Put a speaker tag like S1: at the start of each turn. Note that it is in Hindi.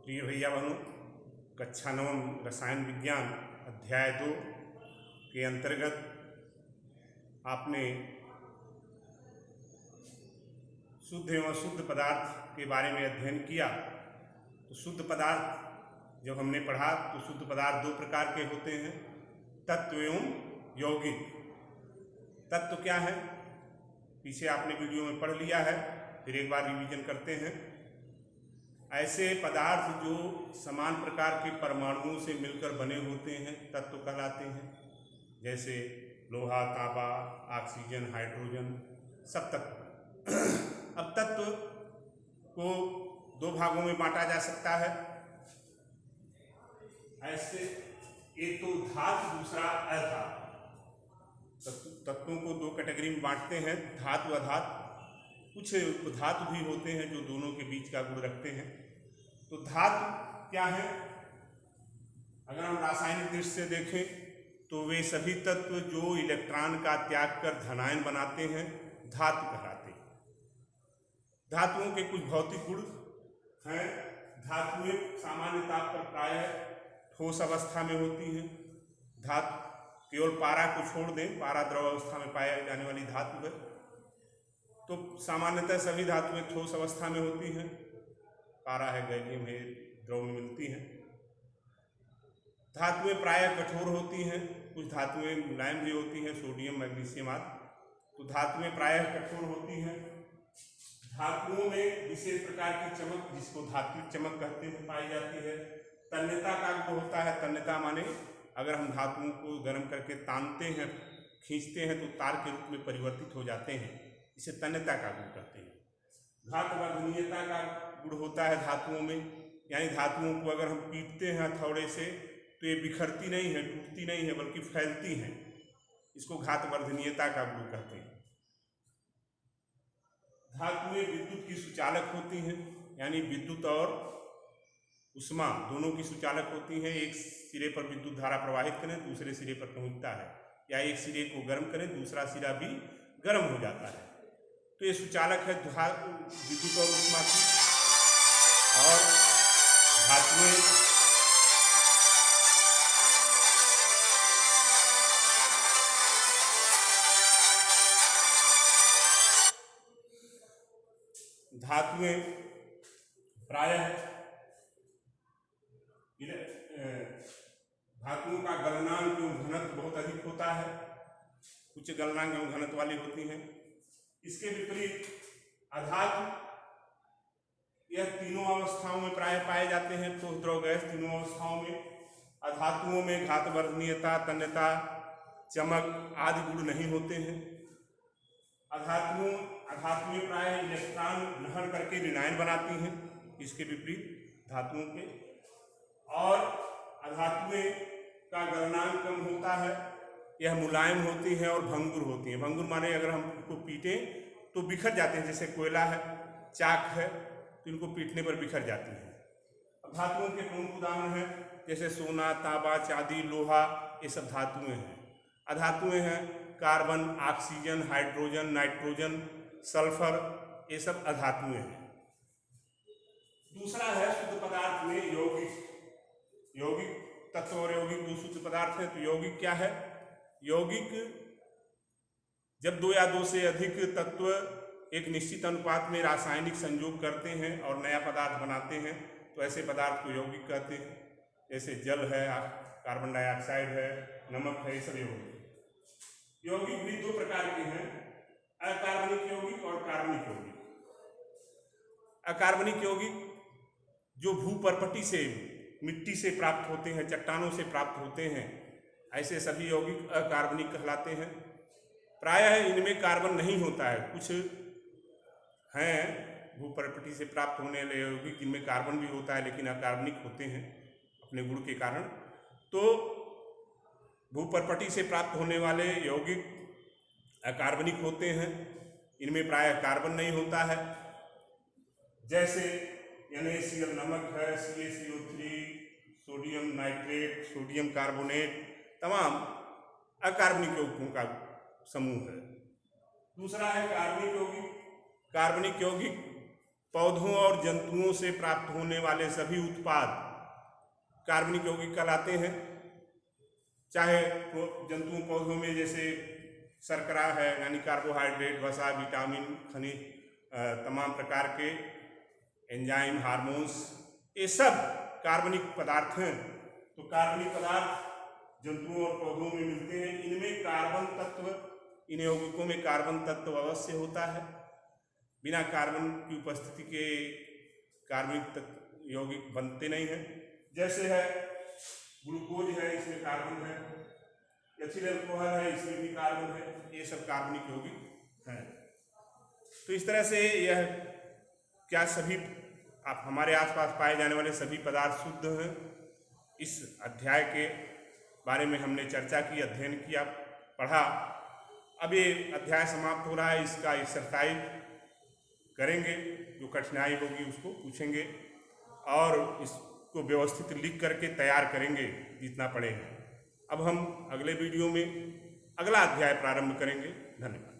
S1: प्रिय भैया बहनों, कक्षा नवम रसायन विज्ञान अध्याय 2 के अंतर्गत आपने शुद्ध एवं अशुद्ध पदार्थ के बारे में अध्ययन किया। तो शुद्ध पदार्थ जब हमने पढ़ा तो शुद्ध पदार्थ दो प्रकार के होते हैं, तत्व एवं यौगिक। तत्व क्या है, पीछे आपने वीडियो में पढ़ लिया है, फिर एक बार रिवीजन करते हैं। ऐसे पदार्थ जो समान प्रकार के परमाणुओं से मिलकर बने होते हैं तत्व कहलाते हैं, जैसे लोहा, तांबा, ऑक्सीजन, हाइड्रोजन, सब तत्व। अब तत्व को दो भागों में बांटा जा सकता है। ऐसे एक तो धातु, दूसरा अधातु। तत्वों को दो कैटेगरी में बांटते हैं, धातु अधातु। कुछ धातु भी होते हैं जो दोनों के बीच का गुण रखते हैं। तो धातु क्या है, अगर हम रासायनिक दृष्टि से देखें तो वे सभी तत्व जो इलेक्ट्रॉन का त्याग कर धनायन बनाते हैं धातु कहलाते हैं। धातुओं के कुछ भौतिक गुण हैं। धातुएं सामान्य ताप पर प्रायः ठोस अवस्था में होती हैं। धातु केवल पारा को छोड़ दें, पारा द्रव अवस्था में पाई जाने वाली धातु है। तो सामान्यतः सभी धातुएं ठोस अवस्था में होती हैं। पारा है, गैलियम है, द्रव में मिलती हैं। धातुएं प्रायः कठोर होती हैं, कुछ धातुएं मुलायम भी होती हैं, सोडियम, मैग्नीशियम आदि। तो धातुएं प्रायः कठोर होती हैं। धातुओं में विशेष प्रकार की चमक, जिसको धात्विक चमक कहते हैं, पाई जाती है। तन्यता का गुण होता है। तन्यता माने अगर हम धातुओं को गर्म करके तानते हैं, खींचते हैं तो तार के रूप में परिवर्तित हो जाते हैं, इसे तन्यता का गुण कहते हैं। घातवर्धनीयता का गुण होता है धातुओं में, यानी धातुओं को अगर हम पीटते हैं हथौड़े से तो ये बिखरती नहीं है, टूटती नहीं है, बल्कि फैलती हैं। इसको घातवर्धनीयता का गुण कहते हैं। धातुएं विद्युत की सुचालक होती हैं, यानी विद्युत और उष्मा दोनों की सुचालक होती हैं। एक सिरे पर विद्युत धारा प्रवाहित करें, दूसरे सिरे पर पहुंचता है, या एक सिरे को गर्म करें, दूसरा सिरा भी गर्म हो जाता है। तो ये सुचालक है विद्युत और उष्मा की। और धातुएं प्रायः धातुओं का गलनांक एवं घनत्व बहुत अधिक होता है। कुछ गलनांक एवं घनत्व वाली होती हैं। इसके विपरीत अधातु, यह तीनों अवस्थाओं में प्रायः पाए जाते हैं, ठोस, द्रव, गैस तीनों अवस्थाओं में। अधातुओं में घातवर्धनीयता, तन्यता, चमक आदि गुण नहीं होते हैं। धातुएं प्रायः इलेक्ट्रॉन ग्रहण करके ऋणायन बनाती हैं, इसके विपरीत धातुओं के। और अधातुएं का गलनांक कम होता है, यह मुलायम होती हैं और भंगुर होती हैं। भंगुर माने अगर हम इनको पीटें तो बिखर जाते हैं, जैसे कोयला है, चाक है, तो इनको पीटने पर बिखर जाती हैं। अब धातुओं के प्रमुख उदाहरण हैं, जैसे सोना, तांबा, चांदी, लोहा, ये सब धातुएं हैं। अधातुएं हैं carbon, oxygen, hydrogen, nitrogen, sulphur, ये सब अधातुएं हैं। दूसरा है शुद्ध पदार्थ में यौगिक। यौगिक तत्व और यौगिक दो शुद्ध पदार्थ हैं। तो यौगिक क्या है, यौगिक जब दो या दो से अधिक तत्व एक निश्चित अनुपात में रासायनिक संयोग करते हैं और नया पदार्थ बनाते हैं तो ऐसे पदार्थ को यौगिक कहते हैं। जैसे जल है, कार्बन डाइऑक्साइड है, नमक है, ये सब यौगिक। यौगिक भी दो प्रकार के हैं, अकार्बनिक यौगिक और कार्बनिक यौगिक। अकार्बनिक यौगिक जो भूपर्पटी से, मिट्टी से प्राप्त होते हैं, चट्टानों से प्राप्त होते हैं, ऐसे सभी यौगिक अकार्बनिक कहलाते हैं। प्रायः इनमें कार्बन नहीं होता है। कुछ हैं भूपर्पटी से प्राप्त होने वाले यौगिक जिनमें कार्बन भी होता है, लेकिन अकार्बनिक होते हैं अपने गुण के कारण। तो भूपर्पटी से प्राप्त होने वाले यौगिक अकार्बनिक होते हैं, इनमें प्रायः कार्बन नहीं होता है। जैसे NaCl नमक है, CaCO3, sodium nitrate, sodium carbonate, तमाम अकार्बनिक यौगिकों का समूह है। दूसरा है कार्बनिक यौगिक। कार्बनिक यौगिक पौधों और जंतुओं से प्राप्त होने वाले सभी उत्पाद कार्बनिक यौगिक कहलाते हैं। चाहे जंतुओं पौधों में जैसे शर्करा है, यानी कार्बोहाइड्रेट, वसा, विटामिन, खनिज, तमाम प्रकार के एंजाइम, हार्मोन्स, ये सब कार्बनिक पदार्थ हैं। तो कार्बनिक पदार्थ जंतुओं और पौधों में मिलते हैं। इनमें कार्बन तत्व, इन यौगिकों में कार्बन तत्व अवश्य होता है। बिना कार्बन की उपस्थिति के कार्बनिक यौगिक बनते नहीं हैं। जैसे है ग्लूकोज है, इसमें कार्बन है, एथिल अल्कोहल है, इसमें भी कार्बन है, ये सब कार्बनिक यौगिक हैं। तो इस तरह से यह क्या सभी आप हमारे आसपास पाए जाने वाले सभी पदार्थ शुद्ध हैं, इस अध्याय के बारे में हमने चर्चा की, अध्ययन किया, पढ़ा। अब ये अध्याय समाप्त हो रहा है, इसका एक्सरसाइज करेंगे, जो कठिनाई होगी उसको पूछेंगे और इसको व्यवस्थित लिख करके तैयार करेंगे जितना पड़ेगा। अब हम अगले वीडियो में अगला अध्याय प्रारंभ करेंगे। धन्यवाद।